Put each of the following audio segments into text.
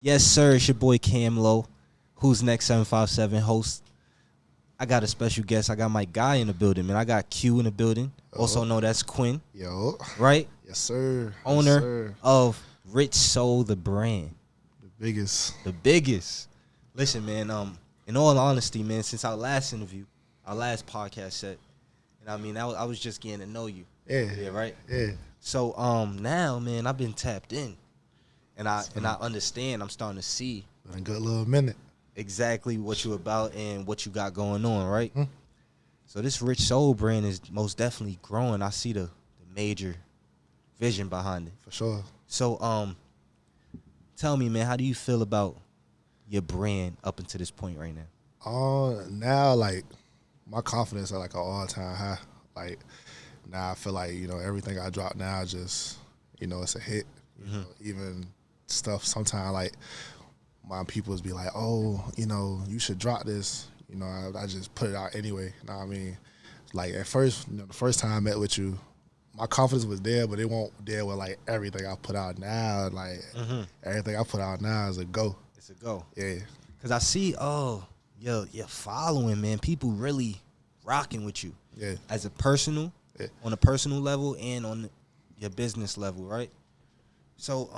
Yes, sir. It's your boy Cam Low. Who's next? 757 host. I got a special guest. I got my guy in the building, man. I got Q in the building. Also known as Quine, Yo. right? Yes, sir. Owner Yes, sir. of RichSoul, the brand. The biggest. The biggest. Listen, man, in all honesty, man, since our last interview, our last podcast set, and I was just getting to know you. Yeah. Right? Yeah. So now, man, I've been tapped in. And I understand. I'm starting to see Been a good little minute. exactly what you about and what you got going on, right? So this RichSoul brand is most definitely growing. I see the major vision behind it. For sure. So tell me, man, how do you feel about your brand up until this point right now? Now, like, my confidence at, like, an all-time high. Like, now I feel like, everything I drop now just, it's a hit. Even stuff sometimes, like, my peoples be like, oh, you should drop this. I just put it out anyway. You know what I mean? Like, at first, the first time I met with you, my confidence was there, but it won't there with, like, everything I put out now. Like, everything I put out now is a go. It's a go. Yeah. Because I see, you're following, man. People really rocking with you. Yeah. As a personal, on a personal level and on your business level, right? So,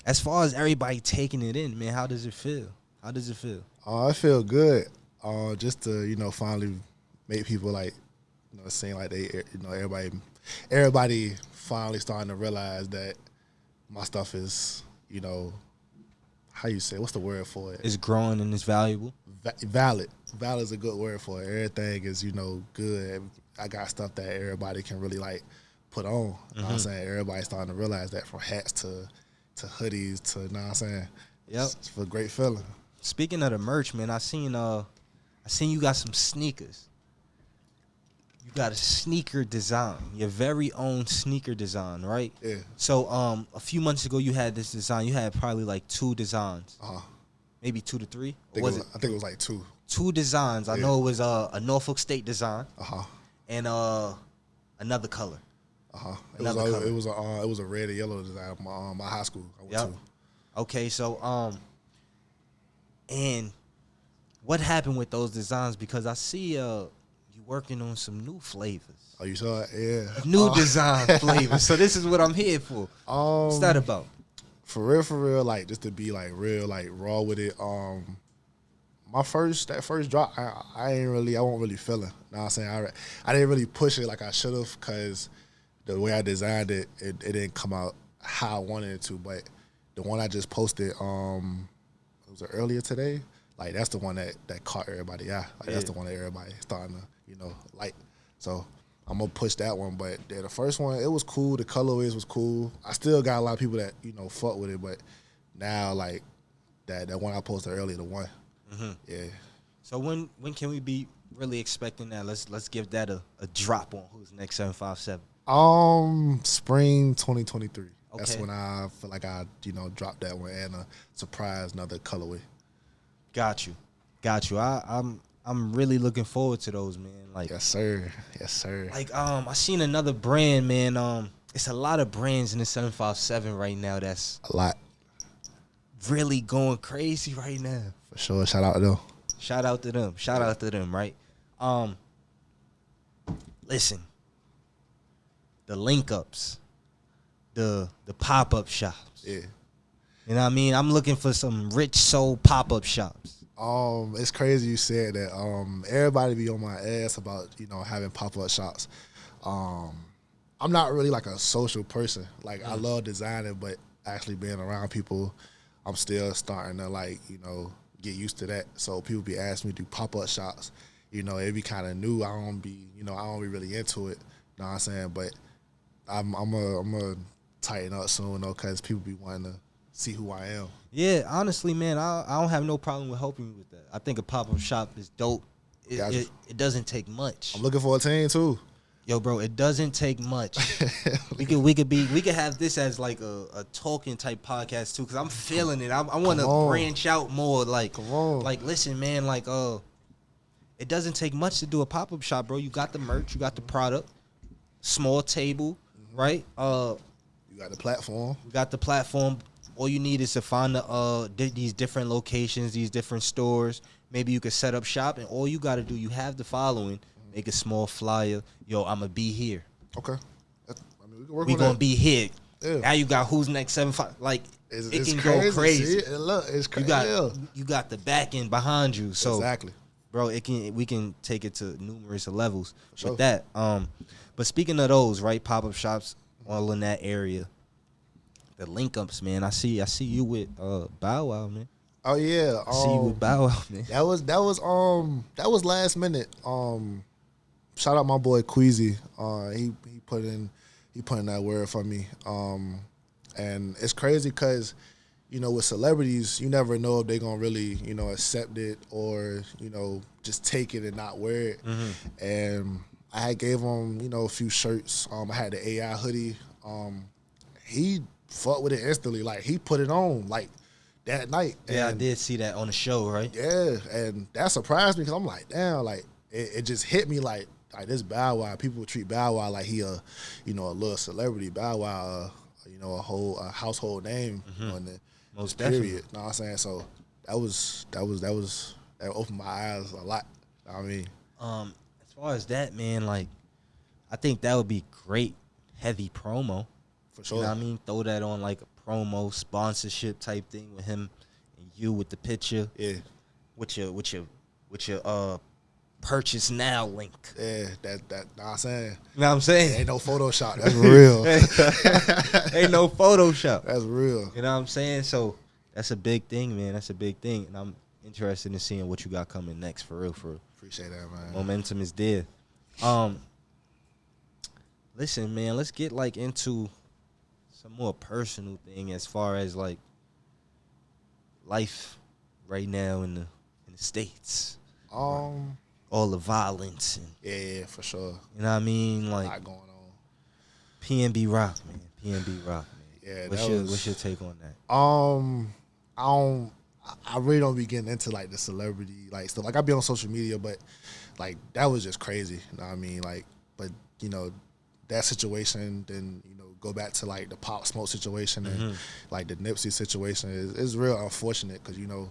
as far as everybody taking it in, man, how does it feel? How does it feel? I feel good. Just to, finally make people, like, seem like they, everybody finally starting to realize that my stuff is, how you say, what's the word for it? It's growing and it's valuable. Valid. Valid is a good word for it. Everything is, good. I got stuff that everybody can really, like, put on. You know what I'm saying? Everybody's starting to realize that, from hats to hoodies to, you know what I'm saying? Yep. It's a great feeling. Speaking of the merch, man, I seen you got some sneakers. You got a sneaker design, your very own sneaker design, right? Yeah. So a few months ago you had this design. You had probably like 2 designs. Maybe 2 to 3. I think it was like 2. 2 designs. I know it was a Norfolk State design. And another color. It was a red and yellow design. My high school I went to. Okay, so and what happened with those designs? Because I see you working on some new flavors. Oh, you saw it? Yeah. New design flavors. So this is what I'm here for. What's that about? For real, like, just to be, like, real, like, raw with it. That first drop, I wasn't really feeling. You know what I'm saying? I didn't really push it like I should have, because the way I designed it, it didn't come out how I wanted it to. But the one I just posted, was it earlier today? Like, that's the one that caught everybody eye. Like, that's the one that everybody starting to, like. So I'm gonna push that one. But yeah, the first one, it was cool. The colorways was cool. I still got a lot of people that, fuck with it. But now, like, that one I posted earlier, the one. Yeah. So when can we be really expecting that? Let's give that a drop on Who's Next 757. Spring 2023. Okay. That's when I feel like I, dropped that one and surprise another colorway. Got you. I'm really looking forward to those, man. Like, yes, sir. Like, I seen another brand, man. It's a lot of brands in the 757 right now that's a lot. Really going crazy right now. For sure. Shout out to them. Shout out to them, right? Listen. The link ups. The pop-up shops. Yeah. You know what I mean? I'm looking for some RichSoul pop-up shops. It's crazy you said that. Everybody be on my ass about, having pop-up shops. I'm not really like a social person. Like, I love designing, but actually being around people, I'm still starting to, like, get used to that. So people be asking me to do pop-up shops. It be kind of new. I don't be really into it. You know what I'm saying? But I'm a tighten up soon, though, because people be wanting to see who I am. Yeah, honestly, man, I don't have no problem with helping you with that. I think a pop-up shop is dope. It doesn't take much. I'm looking for a team, too. Yo, bro, it doesn't take much. we could have this as like a talking type podcast too, because I'm feeling it. I want to branch out more. Like, come on. Like, listen, man. Like, it doesn't take much to do a pop-up shop, bro. You got the merch, you got the product, small table, right? You got the platform. We got the platform. all you need is to find these different locations, these different stores. Maybe you could set up shop, and all you got to do, you have the following, make a small flyer. Yo, I'm going to be here. Okay. We can work We on going that. to be here. Yeah. Now you got Who's Next 75. Like, it can crazy. go crazy. See? Look, it's crazy. You got the back end behind you. So, exactly. bro, we can take it to numerous levels Sure. with that. But speaking of those, right, pop-up shops all in that area, the link-ups, man, I see you with Bow Wow, man. Oh yeah, I see you with Bow Wow, man. That was last minute. Shout out my boy Queasy. He put in that word for me. And it's crazy because, you know, with celebrities, you never know if they're gonna really, you know, accept it or, you know, just take it and not wear it. Mm-hmm. And I had gave him, you know, a few shirts. I had the AI hoodie. He fucked with it instantly. Like, he put it on like that night. Yeah, and I did see that on the show, right? yeah, and that surprised me because I'm like, damn, like it just hit me like this Bow Wow. People treat Bow Wow like he a, you know, a little celebrity. Bow Wow, you know, a household name on the Most period. definitely. You know what I'm saying? So that opened my eyes a lot. You know what I mean, As far as that, man, like, I think that would be great, heavy promo. for sure. You know what I mean? Throw that on like a promo sponsorship type thing with him and you with the picture. Yeah, With your purchase now link. yeah. That know what I'm saying. You know what I'm saying? Ain't no Photoshop. That's real. Ain't no Photoshop. That's real. You know what I'm saying? So that's a big thing, man. That's a big thing. And I'm interested in seeing what you got coming next, for real, for real. Appreciate that, man. Momentum is there. Listen, man, let's get like into some more personal thing as far as like life right now in the States. All the violence and Yeah, for sure. you know what I mean? A Like lot going on. PNB Rock, man. PNB Rock, man. Yeah, What's your take on that? I really don't be getting into like the celebrity like stuff. Like, I be on social media, but like that was just crazy. You know what I mean? Like, but you know, that situation, then, you know, go back to like the Pop Smoke situation and like the Nipsey situation is real unfortunate because, you know,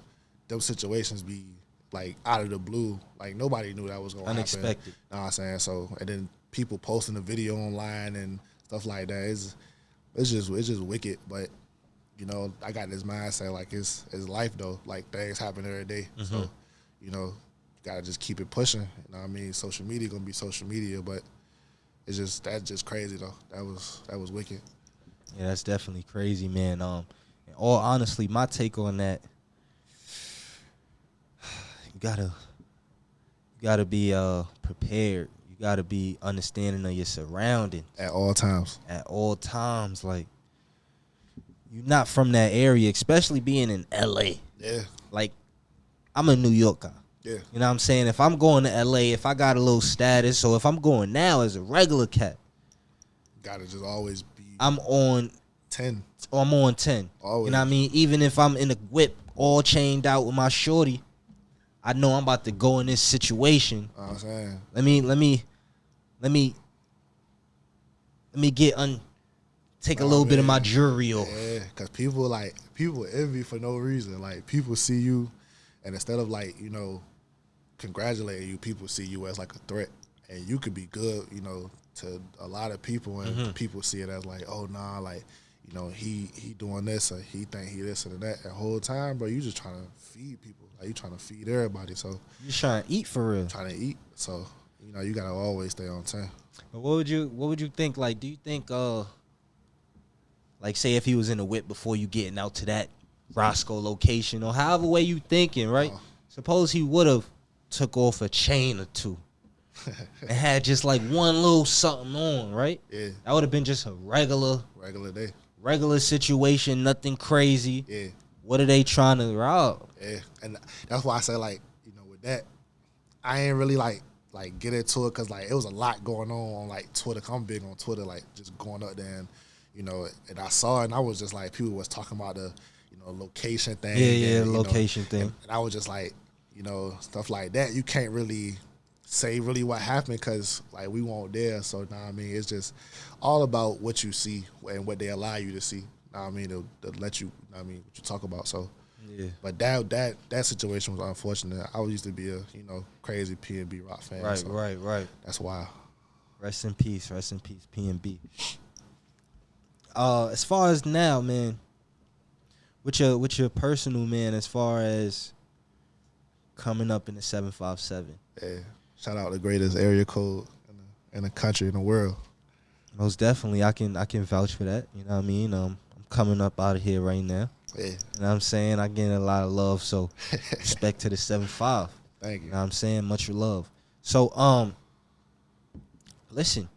those situations be like out of the blue. Like, nobody knew that was gonna Unexpected. happen. Know what I'm saying? So, and then people posting the video online and stuff like that. It's just wicked. But, you know, I got this mindset like it's life though. Like, things happen every day. So, you know, gotta just keep it pushing. You know what I mean? Social media gonna be social media, but that's just crazy though. That was wicked. Yeah, that's definitely crazy, man. In all honestly, my take on that, you gotta be prepared. You gotta be understanding of your surroundings At all times. at all times. Like, you're not from that area, especially being in LA. Yeah. Like, I'm a New York guy. Yeah. You know what I'm saying? If I'm going to LA, if I got a little status, or if I'm going now as a regular cat, Gotta just always be I'm on 10. I'm on 10. Always. You know what I mean? Even if I'm in a whip all chained out with my shorty, I know I'm about to go in this situation. You know what I'm saying? Let me take a little bit of my jewelry off. Yeah, because people envy for no reason. Like, people see you, and instead of like, you know, congratulating you, people see you as like a threat, and you could be good, you know, to a lot of people, and people see it as like, oh nah, like, you know, he doing this, or he think he this and that. The whole time, bro, you just trying to feed people, like, you trying to feed everybody. So You trying to eat for real. trying to eat. So, you know, you gotta always stay on 10. But what would you think? Like, do you think like, say if he was in the whip before you getting out to that Roscoe location, or however way you thinking, right? Suppose he would have took off a chain or two and had just like one little something on, right? Yeah. That would have been just a regular day. situation, nothing crazy. Yeah. What are they trying to rob? Yeah, and that's why I say, like, you know, with that, I ain't really like get into it because like it was a lot going on like Twitter. 'Cause I'm big on Twitter, like just going up there and, you know, and I saw it and I was just like, people was talking about the, you know, location thing. Yeah, and, location thing. And I was just like, you know, stuff like that. You can't really say really what happened because like we weren't there. So, know what I mean, it's just all about what you see and what they allow you to see. Know I mean, to let you, I mean, what you talk about. So, Yeah. but that situation was unfortunate. I used to be a crazy PNB rock fan. Right, so right. That's wild. Rest in peace, PNB. As far as now, man, with your personal, man, as far as coming up in the 757. Yeah. Shout out the greatest area code in the country, in the world. Most definitely, I can vouch for that. You know what I mean? I'm coming up out of here right now. Yeah. You know what I'm saying? I get a lot of love, so respect to the 7-5. Thank you. You know what I'm saying? Much love. So, listen,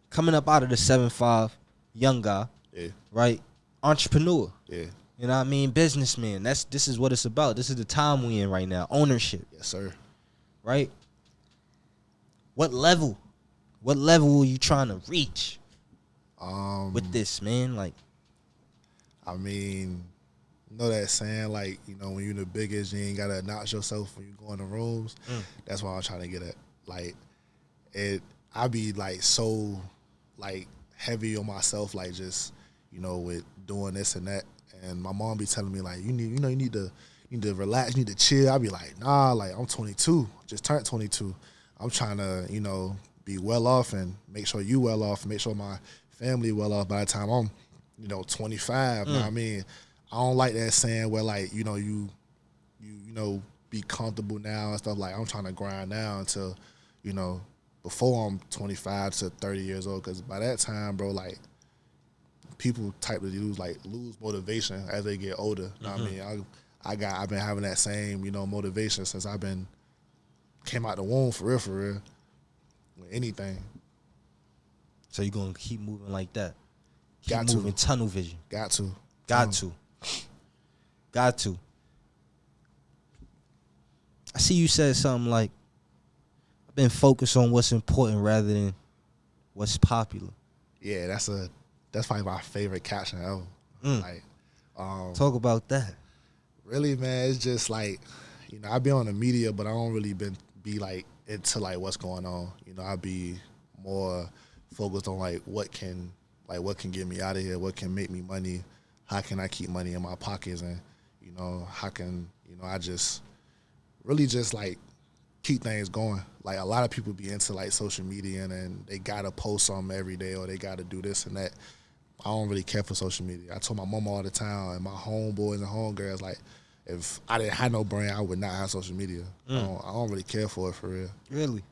coming up out of the 7-5, young guy, Yeah. right? Entrepreneur. Yeah. You know what I mean? Businessman. This is what it's about. This is the time we in right now. Ownership. Yes, sir. Right? What level are you trying to reach with this, man? Like, I mean, you know that saying, like, when you're the biggest, you ain't gotta announce yourself when you go in the rooms. That's what I'm trying to get at. Like, I be like so like heavy on myself, like just with doing this and that. And my mom be telling me like, you need to relax, you need to chill. I be like, nah, like I'm 22, just turned 22. I'm trying to be well off and make sure you well off, make sure my family well off by the time I'm 25. You know what I mean? I don't like that saying where like you be comfortable now and stuff. Like I'm trying to grind now until before I'm 25 to 30 years old, because by that time, bro, like people typically lose motivation as they get older. You know what I mean? I've been having that same motivation since I've been came out the womb for real with anything. So you're gonna keep moving like that? Keep Got to. moving, tunnel vision. Got to. I see you said something like, I've been focused on what's important rather than what's popular. Yeah, that's probably my favorite caption ever. Like, talk about that. Really, man, it's just like, I be on the media, but I don't really be like into like what's going on. I be more focused on like what can get me out of here, what can make me money, how can I keep money in my pockets, and how can I just really just like keep things going. Like a lot of people be into like social media and they gotta post something every day or they gotta do this and that. I don't really care for social media. I told my mama all the time and my homeboys and homegirls, like, if I didn't have no brand, I would not have social media. I don't really care for it for real. Really?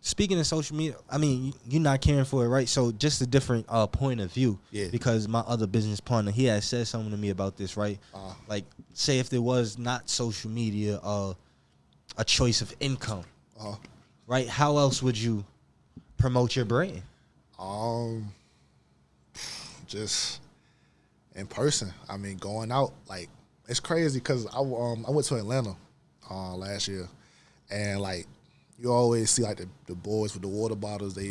Speaking of social media, I mean, you're not caring for it, right? So just a different point of view. Yeah. Because my other business partner, he had said something to me about this, right? Like, say if there was not social media, a choice of income, right? How else would you promote your brand? Just in person. I mean, going out, like, it's crazy because I went to Atlanta last year, and like you always see like the boys with the water bottles. They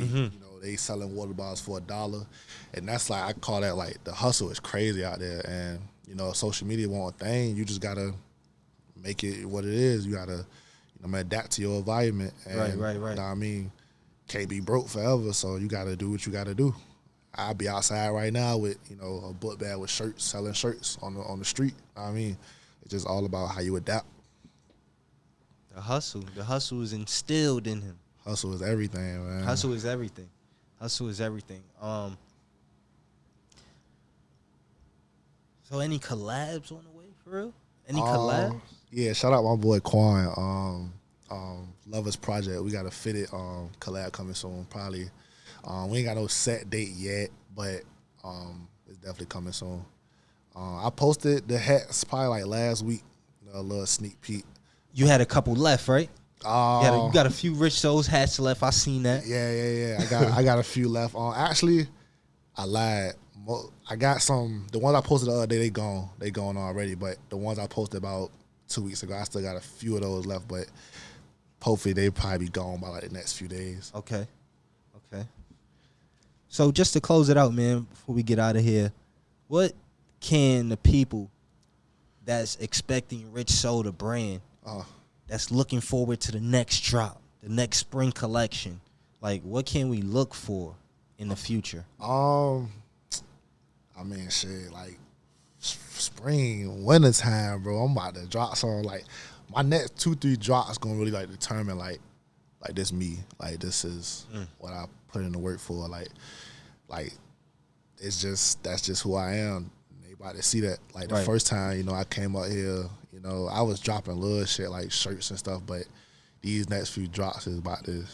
they selling water bottles for $1, and that's like, I call that like the hustle is crazy out there. And social media won't a thing. You just gotta make it what it is. You gotta adapt to your environment. And, Right. You know what I mean, can't be broke forever. So you gotta do what you gotta do. I'll be outside right now with, a book bag with shirts, selling shirts on the street. I mean, it's just all about how you adapt. The hustle is instilled in him. Hustle is everything, man. Hustle is everything. So any collabs on the way, for real? Any collabs? Yeah, shout out my boy Quine. Lovers Project. We got a fitted collab coming soon, probably. We ain't got no set date yet, but it's definitely coming soon. I posted the hats probably like last week, a little sneak peek. You had a couple left, right? You got a few RichSoul hats left. I seen that. Yeah. I got a few left. Actually, I lied. I got some. The ones I posted the other day, they gone already. But the ones I posted about 2 weeks ago, I still got a few of those left. But hopefully, they probably be gone by like the next few days. Okay. So just to close it out, man, before we get out of here, what can the people that's expecting RichSoul, the brand, that's looking forward to the next drop, the next spring collection, like what can we look for in the future? I I mean, shit, like spring, winter time, bro. I'm about to drop something. Like my next 2-3 drops gonna really like determine like this me. Like this is what I put in the work for. Like it's just that's just who I am. They about to see that. Like the first time, you know, I came up here, you know, I was dropping little shit like shirts and stuff, but these next few drops is about to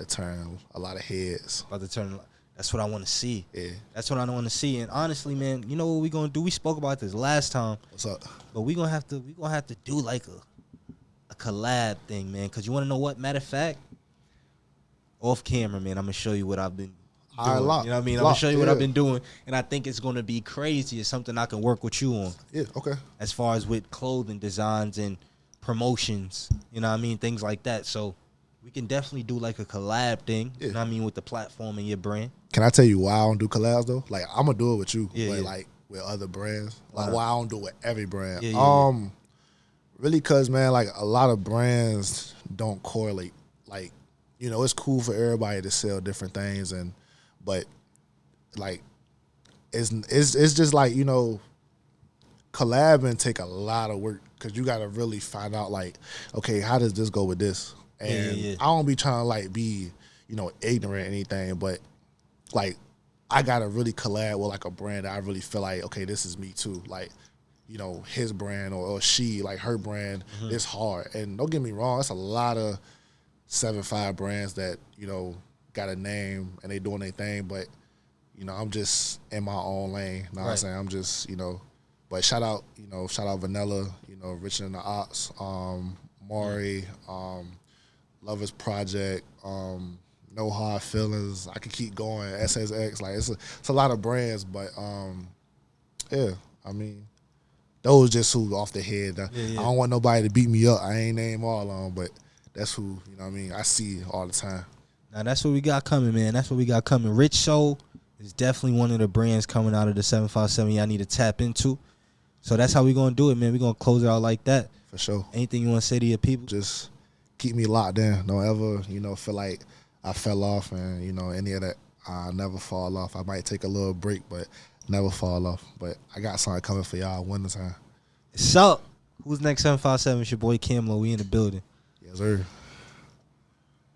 turn a lot of heads. About to turn. That's what I want to see. Yeah. That's what I want to see. And honestly, man, you know what we gonna do? We spoke about this last time. What's up? But we gonna have to do like a collab thing, man. Cause you wanna know what? Matter of fact, off camera, man, I'm gonna show you what I've been doing. You know what I mean? I'm gonna show you what I've been doing, and I think it's gonna be crazy. It's something I can work with you on. Yeah. Okay. As far as with clothing designs and promotions, you know what I mean? Things like that. So we can definitely do like a collab thing. You know what I mean? With the platform and your brand. Can I tell you why I don't do collabs though? Like I'm gonna do it with you, but like with other brands. Like why I don't do it with every brand. Really, cause man, like a lot of brands don't correlate. Like, you know, it's cool for everybody to sell different things, but like it's just like, you know, collabing take a lot of work because you got to really find out like, okay, how does this go with this? And I don't be trying to like be, you know, ignorant or anything, but like I gotta really collab with like a brand that I really feel like, okay, this is me too. Like, you know, his brand or she, like her brand is hard. And don't get me wrong, it's a lot of 7-5 brands that, you know, got a name and they doing their thing, but, you know, I'm just in my own lane. You know what I'm saying? I'm just, you know, but shout out Vanilla, you know, Richard and the Ops, Maury, Lovers Project, No Hard Feelings. I could keep going. SSX, like it's a lot of brands, but yeah, I mean, those just who off the head. I don't want nobody to beat me up. I ain't name all of them, but that's who, you know what I mean, I see all the time. Now that's what we got coming, man. That's what we got coming. RichSoul is definitely one of the brands coming out of the 757 y'all need to tap into. So that's how we gonna do it, man. We gonna close it out like that. For sure. Anything you wanna say to your people? Just keep me locked in. Don't ever, you know, feel like I fell off and, you know, any of that. I never fall off. I might take a little break, but never fall off. But I got something coming for y'all winter time. What's up? Who's next 757? It's your boy Camlo. We in the building. Yes, sir.